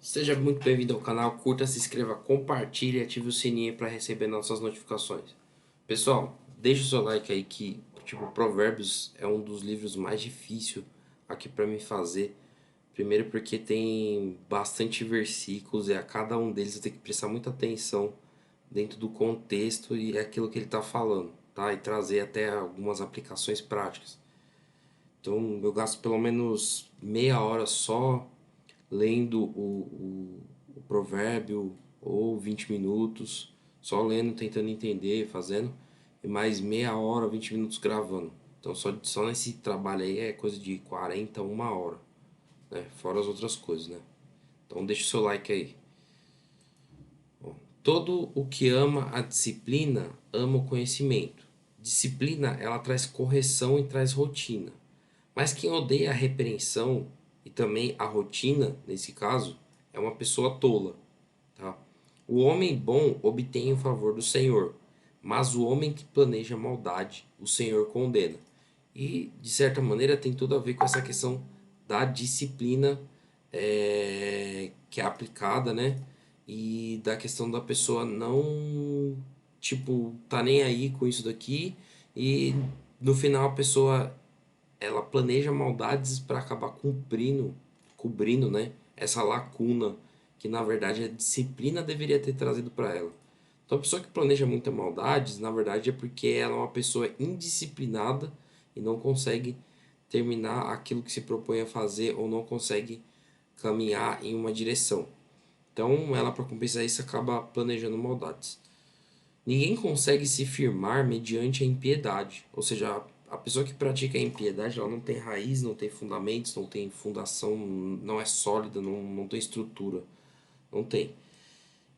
Seja muito bem-vindo ao canal, curta, se inscreva, compartilhe e ative o sininho para receber nossas notificações. Pessoal, deixa o seu like aí que, Provérbios é um dos livros mais difíceis aqui para mim fazer. Primeiro porque tem bastante versículos e a cada um deles eu tenho que prestar muita atenção dentro do contexto e é aquilo que ele está falando, tá? E trazer até algumas aplicações práticas. Então eu gasto pelo menos meia hora só lendo o provérbio ou 20 minutos, só lendo, tentando entender, fazendo, e mais meia hora, 20 minutos gravando. Então só nesse trabalho aí é coisa de 40 uma hora, né? Fora as outras coisas, né? Então deixa o seu like aí. Bom, todo o que ama a disciplina ama o conhecimento. Disciplina, ela traz correção e traz rotina. Mas quem odeia a repreensão e também a rotina, nesse caso, é uma pessoa tola, tá? O homem bom obtém o favor do Senhor, mas o homem que planeja maldade, o Senhor condena. E, de certa maneira, tem tudo a ver com essa questão da disciplina que é aplicada, né? E da questão da pessoa não, tá nem aí com isso daqui e no final a pessoa ela planeja maldades para acabar cobrindo, né, essa lacuna que na verdade a disciplina deveria ter trazido para ela. Então a pessoa que planeja muitas maldades, na verdade é porque ela é uma pessoa indisciplinada e não consegue terminar aquilo que se propõe a fazer ou não consegue caminhar em uma direção. Então ela para compensar isso acaba planejando maldades. Ninguém consegue se firmar mediante a impiedade. Ou seja, a pessoa que pratica a impiedade, ela não tem raiz, não tem fundamentos, não tem fundação, não é sólida, não tem estrutura. Não tem.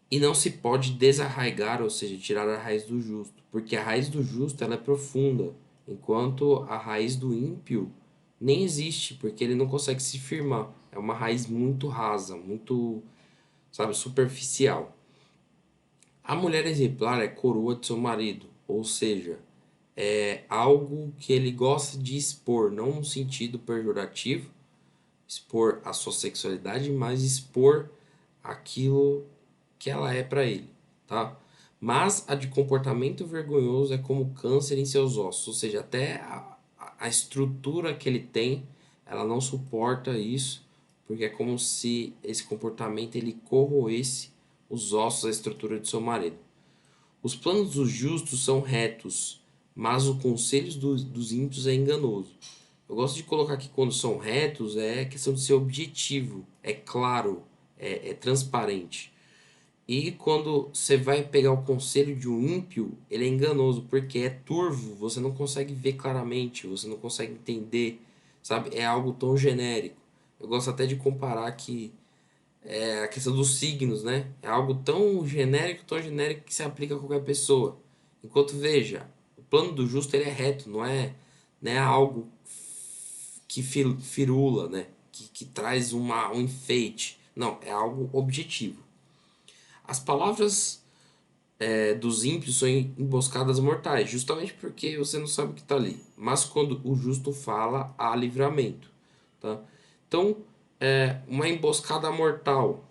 E não se pode desarraigar, ou seja, tirar a raiz do justo. Porque a raiz do justo ela é profunda, enquanto a raiz do ímpio nem existe, porque ele não consegue se firmar. É uma raiz muito rasa, muito, sabe, superficial. A mulher exemplar é coroa de seu marido, ou seja, é algo que ele gosta de expor, não no sentido pejorativo, expor a sua sexualidade, mas expor aquilo que ela é para ele, tá? Mas a de comportamento vergonhoso é como câncer em seus ossos, ou seja, até a estrutura que ele tem, ela não suporta isso, porque é como se esse comportamento ele corroesse os ossos, a estrutura de seu marido. Os planos dos justos são retos, mas o conselho dos ímpios é enganoso. Eu gosto de colocar aqui quando são retos, é questão de ser objetivo, é claro, é transparente. E quando você vai pegar o conselho de um ímpio, ele é enganoso, porque é turvo, você não consegue ver claramente, você não consegue entender, sabe? É algo tão genérico. Eu gosto até de comparar que a questão dos signos, né? É algo tão genérico que se aplica a qualquer pessoa. Enquanto, veja, o plano do justo ele é reto, não é algo que firula, né? Que traz um enfeite. Não, é algo objetivo. As palavras dos ímpios são emboscadas mortais, justamente porque você não sabe o que está ali. Mas quando o justo fala, há livramento. Tá? Então, uma emboscada mortal.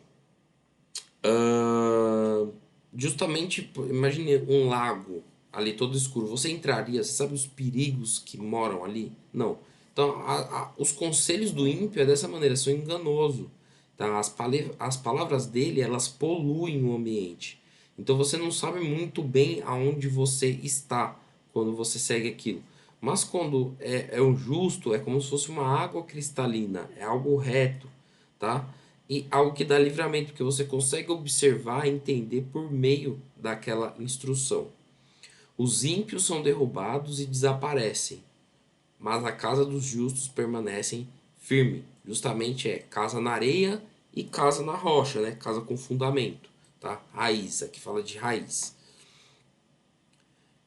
Ah, justamente, imagine um lago ali todo escuro. Você entraria, você sabe os perigos que moram ali? Não. Então, os conselhos do ímpio é dessa maneira, são enganosos. Tá? As palavras dele, elas poluem o ambiente. Então, você não sabe muito bem aonde você está quando você segue aquilo. Mas quando é o justo, é como se fosse uma água cristalina, é algo reto, tá? E algo que dá livramento, porque você consegue observar e entender por meio daquela instrução. Os ímpios são derrubados e desaparecem, mas a casa dos justos permanecem firme. Justamente é casa na areia e casa na rocha, né? Casa com fundamento, tá? Raiz, aqui fala de raiz.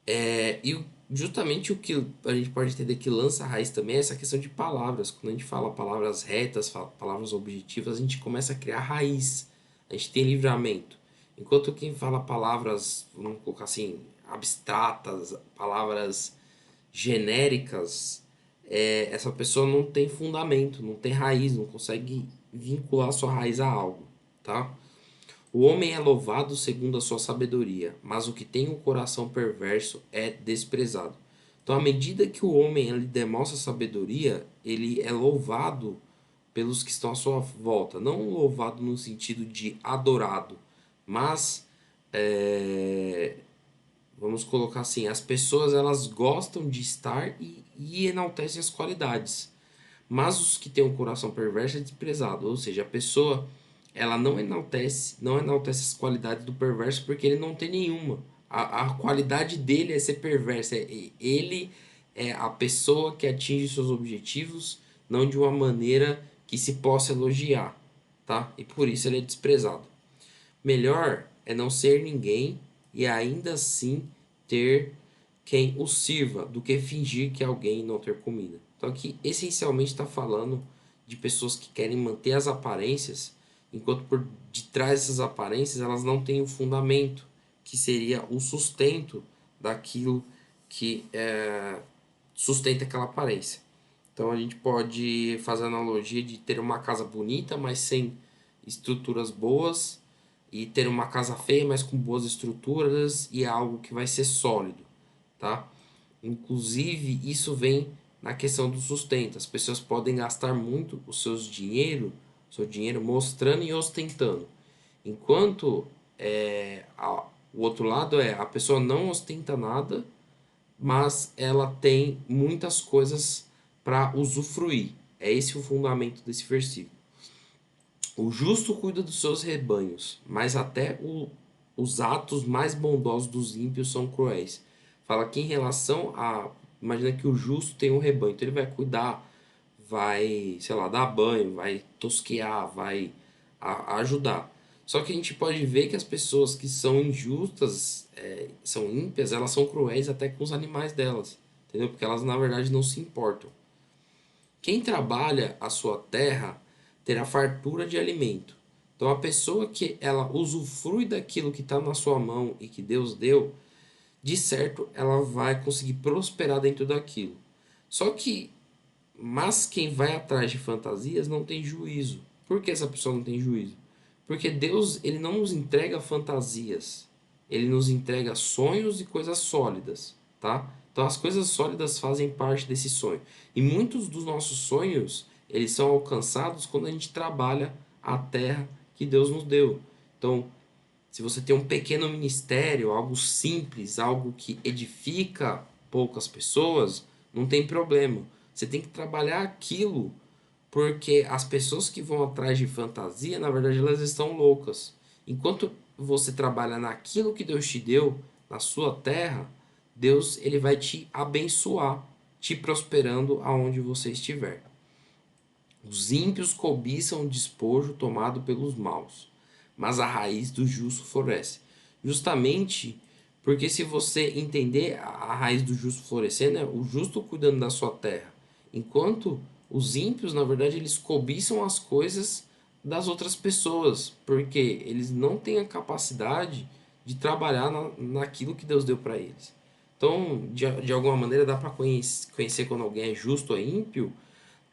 E justamente o que a gente pode entender que lança a raiz também é essa questão de palavras. Quando a gente fala palavras retas, palavras objetivas, a gente começa a criar raiz. A gente tem livramento. Enquanto quem fala palavras, vamos colocar assim, abstratas, palavras genéricas, essa pessoa não tem fundamento, não tem raiz, não consegue vincular sua raiz a algo. tá? O homem é louvado segundo a sua sabedoria, mas o que tem um coração perverso é desprezado. Então, à medida que o homem ele demonstra sabedoria, ele é louvado pelos que estão à sua volta. Não louvado no sentido de adorado, mas vamos colocar assim, as pessoas elas gostam de estar e enaltecem as qualidades. Mas os que têm um coração perverso é desprezado, ou seja, a pessoa ela não enaltece as qualidades do perverso porque ele não tem nenhuma. A qualidade dele é ser perverso, ele é a pessoa que atinge seus objetivos não de uma maneira que se possa elogiar, tá? E por isso ele é desprezado. Melhor é não ser ninguém e ainda assim ter quem o sirva do que fingir que alguém não ter comida. Então aqui essencialmente está falando de pessoas que querem manter as aparências, enquanto por detrás dessas aparências elas não têm o fundamento, que seria o sustento daquilo que sustenta aquela aparência. Então a gente pode fazer a analogia de ter uma casa bonita, mas sem estruturas boas, e ter uma casa feia, mas com boas estruturas e é algo que vai ser sólido, tá? Inclusive, isso vem na questão do sustento. As pessoas podem gastar muito seu dinheiro mostrando e ostentando. Enquanto o outro lado é a pessoa não ostenta nada, mas ela tem muitas coisas para usufruir. É esse o fundamento desse versículo. O justo cuida dos seus rebanhos, mas até os atos mais bondosos dos ímpios são cruéis. Fala que em relação a. Imagina que o justo tem um rebanho, então ele vai cuidar, vai, sei lá, dar banho, vai tosquear, vai ajudar. Só que a gente pode ver que as pessoas que são injustas, são ímpias, elas são cruéis até com os animais delas, entendeu? Porque elas na verdade não se importam. Quem trabalha a sua terra terá fartura de alimento. Então a pessoa que ela usufrui daquilo que está na sua mão e que Deus deu, de certo ela vai conseguir prosperar dentro daquilo. Só que, mas quem vai atrás de fantasias não tem juízo. Por que essa pessoa não tem juízo? Porque Deus ele não nos entrega fantasias, ele nos entrega sonhos e coisas sólidas, tá? Então as coisas sólidas fazem parte desse sonho. E muitos dos nossos sonhos, eles são alcançados quando a gente trabalha a terra que Deus nos deu. Então, se você tem um pequeno ministério, algo simples, algo que edifica poucas pessoas, não tem problema. Você tem que trabalhar aquilo porque as pessoas que vão atrás de fantasia, na verdade, elas estão loucas. Enquanto você trabalha naquilo que Deus te deu, na sua terra, Deus ele vai te abençoar, te prosperando aonde você estiver. Os ímpios cobiçam o despojo tomado pelos maus, mas a raiz do justo floresce. Justamente porque se você entender a raiz do justo florescer, né, o justo cuidando da sua terra, enquanto os ímpios, na verdade, eles cobiçam as coisas das outras pessoas, porque eles não têm a capacidade de trabalhar naquilo que Deus deu para eles. Então, de alguma maneira, dá para conhecer quando alguém é justo ou é ímpio,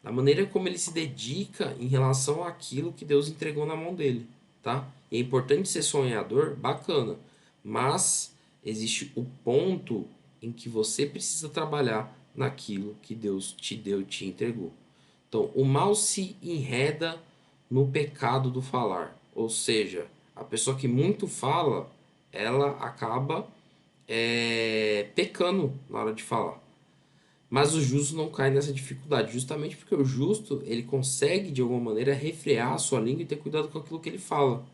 da maneira como ele se dedica em relação àquilo que Deus entregou na mão dele, tá? E é importante ser sonhador, bacana, mas existe o ponto em que você precisa trabalhar naquilo que Deus te deu, te entregou. Então, o mal se enreda no pecado do falar, ou seja, a pessoa que muito fala, ela acaba pecando na hora de falar. Mas o justo não cai nessa dificuldade, justamente porque o justo ele consegue de alguma maneira refrear a sua língua e ter cuidado com aquilo que ele fala.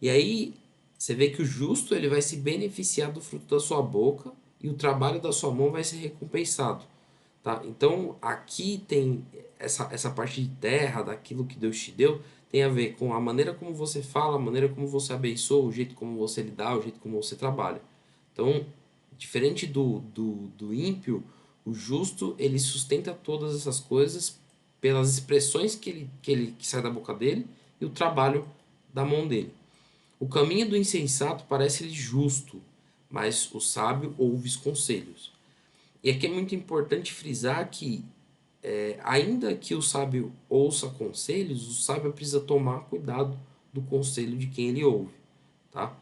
E aí você vê que o justo ele vai se beneficiar do fruto da sua boca e o trabalho da sua mão vai ser recompensado, tá? Então aqui tem essa parte de terra, daquilo que Deus te deu, tem a ver com a maneira como você fala, a maneira como você abençoa, o jeito como você lidar, o jeito como você trabalha. Então, diferente do ímpio, o justo ele sustenta todas essas coisas pelas expressões que sai da boca dele e o trabalho da mão dele. O caminho do insensato parece-lhe justo, mas o sábio ouve os conselhos. E aqui é muito importante frisar que, ainda que o sábio ouça conselhos, o sábio precisa tomar cuidado do conselho de quem ele ouve, tá?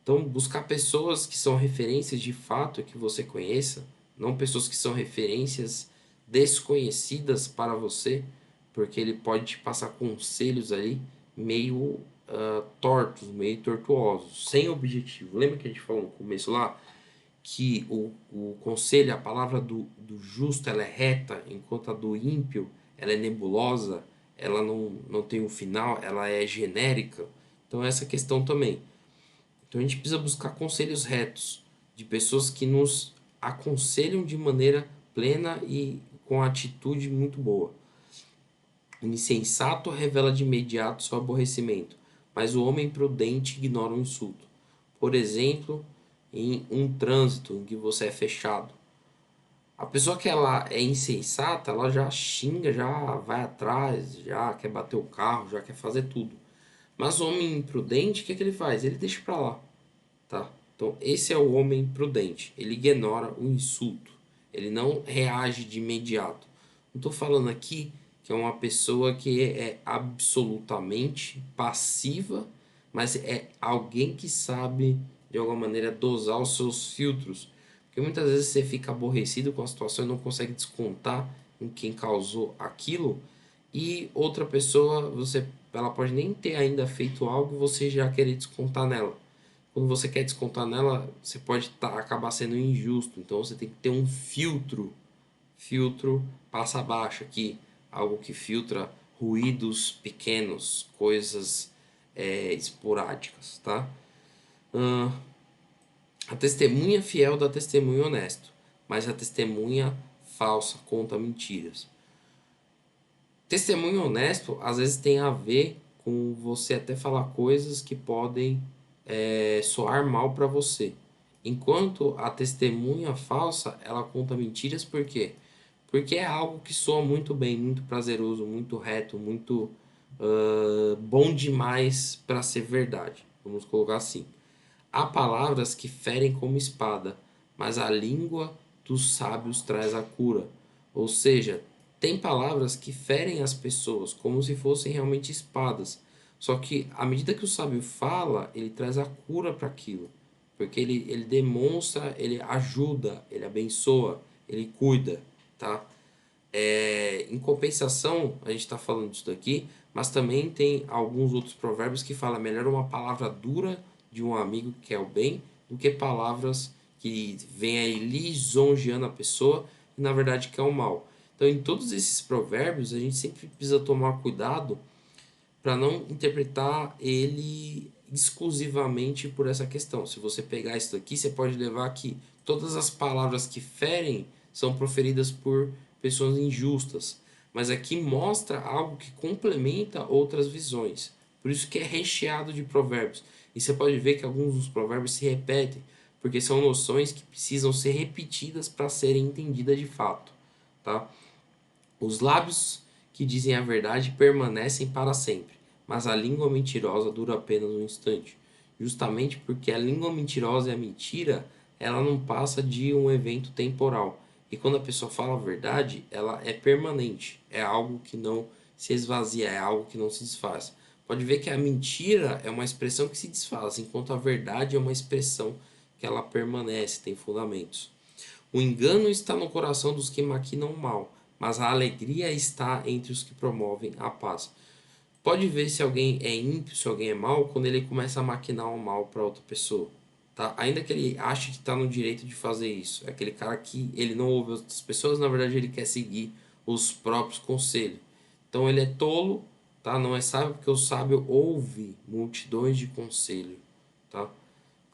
Então, buscar pessoas que são referências de fato que você conheça, não pessoas que são referências desconhecidas para você, porque ele pode te passar conselhos ali meio tortos, meio tortuosos, sem objetivo. Lembra que a gente falou no começo lá que o conselho, a palavra do justo, ela é reta, enquanto a do ímpio, ela é nebulosa, ela não tem um final, ela é genérica. Então, essa questão também. Então a gente precisa buscar conselhos retos de pessoas que nos aconselham de maneira plena e com atitude muito boa. O insensato revela de imediato seu aborrecimento, mas o homem prudente ignora o insulto. Por exemplo, em um trânsito em que você é fechado. A pessoa que ela é insensata, ela já xinga, já vai atrás, já quer bater o carro, já quer fazer tudo. Mas o homem imprudente, o que ele faz? Ele deixa pra lá. Tá? Então, esse é o homem prudente. Ele ignora o insulto. Ele não reage de imediato. Não estou falando aqui que é uma pessoa que é absolutamente passiva, mas é alguém que sabe, de alguma maneira, dosar os seus filtros. Porque muitas vezes você fica aborrecido com a situação e não consegue descontar em quem causou aquilo. E outra pessoa, ela pode nem ter ainda feito algo e você já querer descontar nela. Quando você quer descontar nela, você pode acabar sendo injusto. Então você tem que ter um filtro passa abaixo aqui, algo que filtra ruídos pequenos, coisas esporádicas, tá? Ahn, a testemunha fiel dá testemunho honesto, mas a testemunha falsa conta mentiras. Testemunho honesto às vezes tem a ver com você até falar coisas que podem soar mal para você. Enquanto a testemunha falsa, ela conta mentiras por quê? Porque é algo que soa muito bem, muito prazeroso, muito reto, muito bom demais para ser verdade. Vamos colocar assim. Há palavras que ferem como espada, mas a língua dos sábios traz a cura. Ou seja, tem palavras que ferem as pessoas como se fossem realmente espadas. Só que à medida que o sábio fala, ele traz a cura para aquilo. Porque ele demonstra, ele ajuda, ele abençoa, ele cuida, tá? Em compensação, a gente está falando disso daqui, mas também tem alguns outros provérbios que falam melhor uma palavra dura de um amigo que quer o bem do que palavras que vêm aí lisonjeando a pessoa e na verdade quer o mal. Então, em todos esses provérbios, a gente sempre precisa tomar cuidado para não interpretar ele exclusivamente por essa questão. Se você pegar isso daqui, você pode levar que todas as palavras que ferem são proferidas por pessoas injustas, mas aqui mostra algo que complementa outras visões. Por isso que é recheado de provérbios. E você pode ver que alguns dos provérbios se repetem, porque são noções que precisam ser repetidas para serem entendidas de fato, tá? Os lábios que dizem a verdade permanecem para sempre, mas a língua mentirosa dura apenas um instante. Justamente porque a língua mentirosa e a mentira, ela não passa de um evento temporal. E quando a pessoa fala a verdade, ela é permanente, é algo que não se esvazia, é algo que não se desfaz. Pode ver que a mentira é uma expressão que se desfaz, enquanto a verdade é uma expressão que ela permanece, tem fundamentos. O engano está no coração dos que maquinam o mal, mas a alegria está entre os que promovem a paz. Pode ver se alguém é ímpio, se alguém é mau, quando ele começa a maquinar o mal para outra pessoa. Tá? Ainda que ele ache que está no direito de fazer isso. É aquele cara que ele não ouve outras pessoas, na verdade ele quer seguir os próprios conselhos. Então ele é tolo, tá? Não é sábio, porque o sábio ouve multidões de conselho. Tá?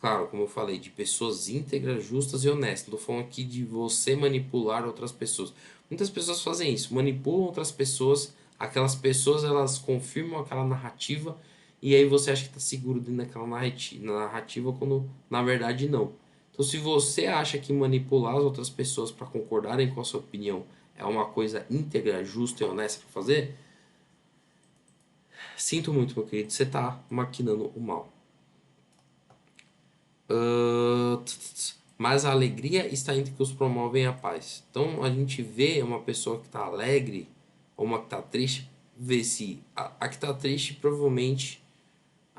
Claro, como eu falei, de pessoas íntegras, justas e honestas. Não estou falando aqui de você manipular outras pessoas. Muitas pessoas fazem isso, manipulam outras pessoas, aquelas pessoas elas confirmam aquela narrativa e aí você acha que está seguro dentro daquela narrativa quando na verdade não. Então, se você acha que manipular as outras pessoas para concordarem com a sua opinião é uma coisa íntegra, justa e honesta para fazer, sinto muito, meu querido, você está maquinando o mal. Mas a alegria está entre que os promovem a paz. Então a gente vê uma pessoa que está alegre ou uma que está triste, vê se a que está triste provavelmente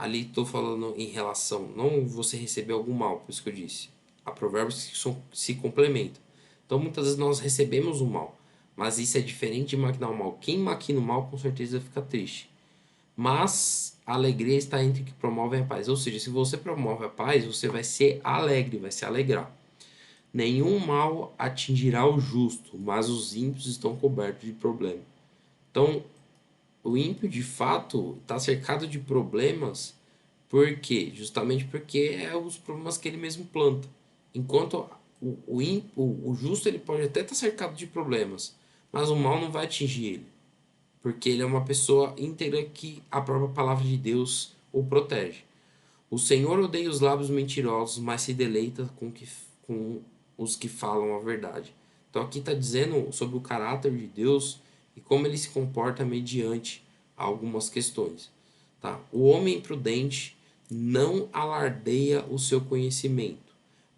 ali estou falando em relação, não você receber algum mal, por isso que eu disse. Há provérbios que se complementam. Então muitas vezes nós recebemos o mal, mas isso é diferente de maquinar o mal. Quem maquina o mal com certeza fica triste. Mas a alegria está entre o que promove a paz. Ou seja, se você promove a paz, você vai ser alegre, vai se alegrar. Nenhum mal atingirá o justo, mas os ímpios estão cobertos de problema. Então, o ímpio de fato está cercado de problemas, por quê? Justamente porque é os problemas que ele mesmo planta. Enquanto o justo ele pode até estar cercado de problemas, mas o mal não vai atingir ele, porque ele é uma pessoa íntegra que a própria palavra de Deus o protege. O Senhor odeia os lábios mentirosos, mas se deleita com os que falam a verdade. Então aqui está dizendo sobre o caráter de Deus e como ele se comporta mediante algumas questões. Tá? O homem prudente não alardeia o seu conhecimento,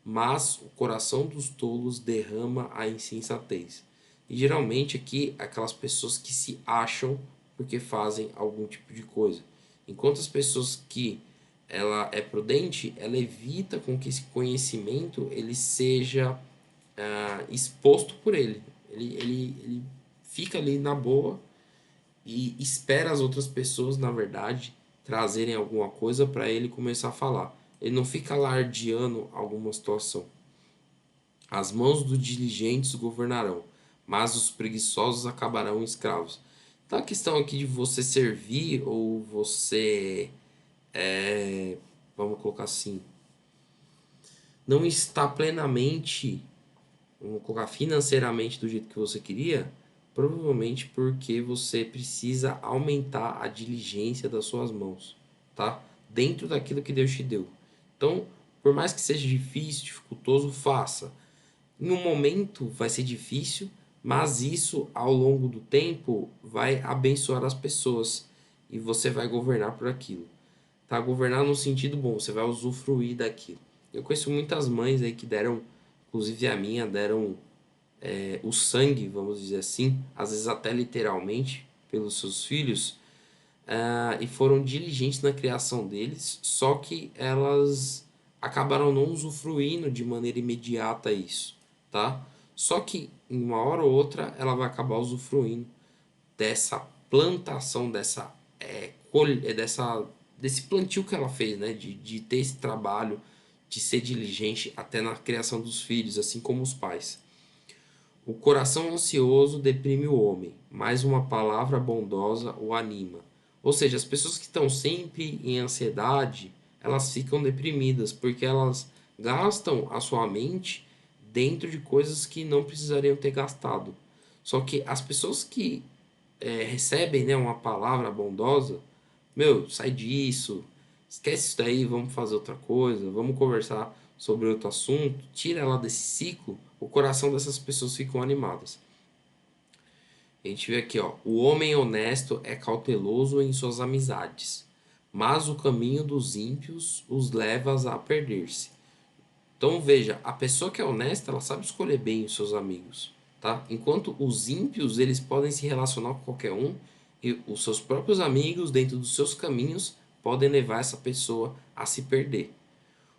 mas o coração dos tolos derrama a insensatez. E geralmente aqui aquelas pessoas que se acham porque fazem algum tipo de coisa. Enquanto as pessoas que ela é prudente, ela evita com que esse conhecimento ele seja exposto por ele. Ele fica ali na boa e espera as outras pessoas, na verdade, trazerem alguma coisa para ele começar a falar. Ele não fica alardeando alguma situação. As mãos dos diligentes governarão, mas os preguiçosos acabarão escravos. Então a questão aqui de você servir ou você, vamos colocar assim, não está plenamente, vamos colocar financeiramente do jeito que você queria, provavelmente porque você precisa aumentar a diligência das suas mãos, tá? Dentro daquilo que Deus te deu. Então, por mais que seja difícil, dificultoso, faça. Em um momento vai ser difícil, mas isso ao longo do tempo vai abençoar as pessoas e você vai governar por aquilo. Tá? Governar no sentido bom, você vai usufruir daquilo. Eu conheço muitas mães aí que deram, inclusive a minha, deram o sangue, vamos dizer assim, às vezes até literalmente, pelos seus filhos, e foram diligentes na criação deles, só que elas acabaram não usufruindo de maneira imediata isso, tá? Só que em uma hora ou outra ela vai acabar usufruindo dessa plantação, desse plantio que ela fez, né? De ter esse trabalho, de ser diligente até na criação dos filhos, assim como os pais. O coração ansioso deprime o homem, mas uma palavra bondosa o anima. Ou seja, as pessoas que estão sempre em ansiedade, elas ficam deprimidas porque elas gastam a sua mente dentro de coisas que não precisariam ter gastado. Só que as pessoas que recebem, né, uma palavra bondosa, meu, sai disso, esquece isso daí, vamos fazer outra coisa, vamos conversar sobre outro assunto, tira ela desse ciclo, o coração dessas pessoas ficam animadas. A gente vê aqui, ó, o homem honesto é cauteloso em suas amizades, mas o caminho dos ímpios os leva a perder-se. Então veja, a pessoa que é honesta, ela sabe escolher bem os seus amigos, tá? Enquanto os ímpios, eles podem se relacionar com qualquer um e os seus próprios amigos, dentro dos seus caminhos, podem levar essa pessoa a se perder.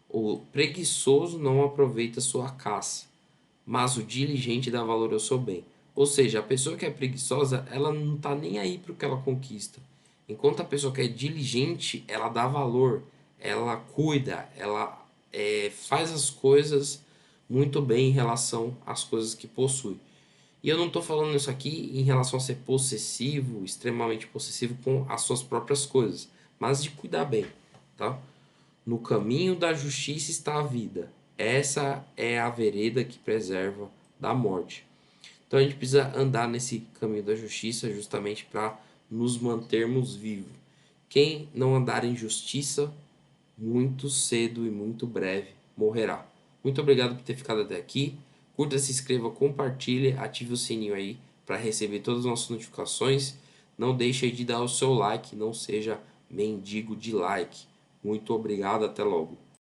O preguiçoso não aproveita sua caça, mas o diligente dá valor ao seu bem. Ou seja, a pessoa que é preguiçosa, ela não está nem aí para o que ela conquista. Enquanto a pessoa que é diligente, ela dá valor, ela cuida, ela faz as coisas muito bem em relação às coisas que possui. E eu não estou falando isso aqui em relação a ser possessivo, extremamente possessivo com as suas próprias coisas, mas de cuidar bem, tá? No caminho da justiça está a vida. Essa é a vereda que preserva da morte. Então a gente precisa andar nesse caminho da justiça justamente para nos mantermos vivos. Quem não andar em justiça, muito cedo e muito breve morrerá. Muito obrigado por ter ficado até aqui. Curta, se inscreva, compartilhe, ative o sininho aí para receber todas as nossas notificações. Não deixe de dar o seu like, não seja mendigo de like. Muito obrigado, até logo.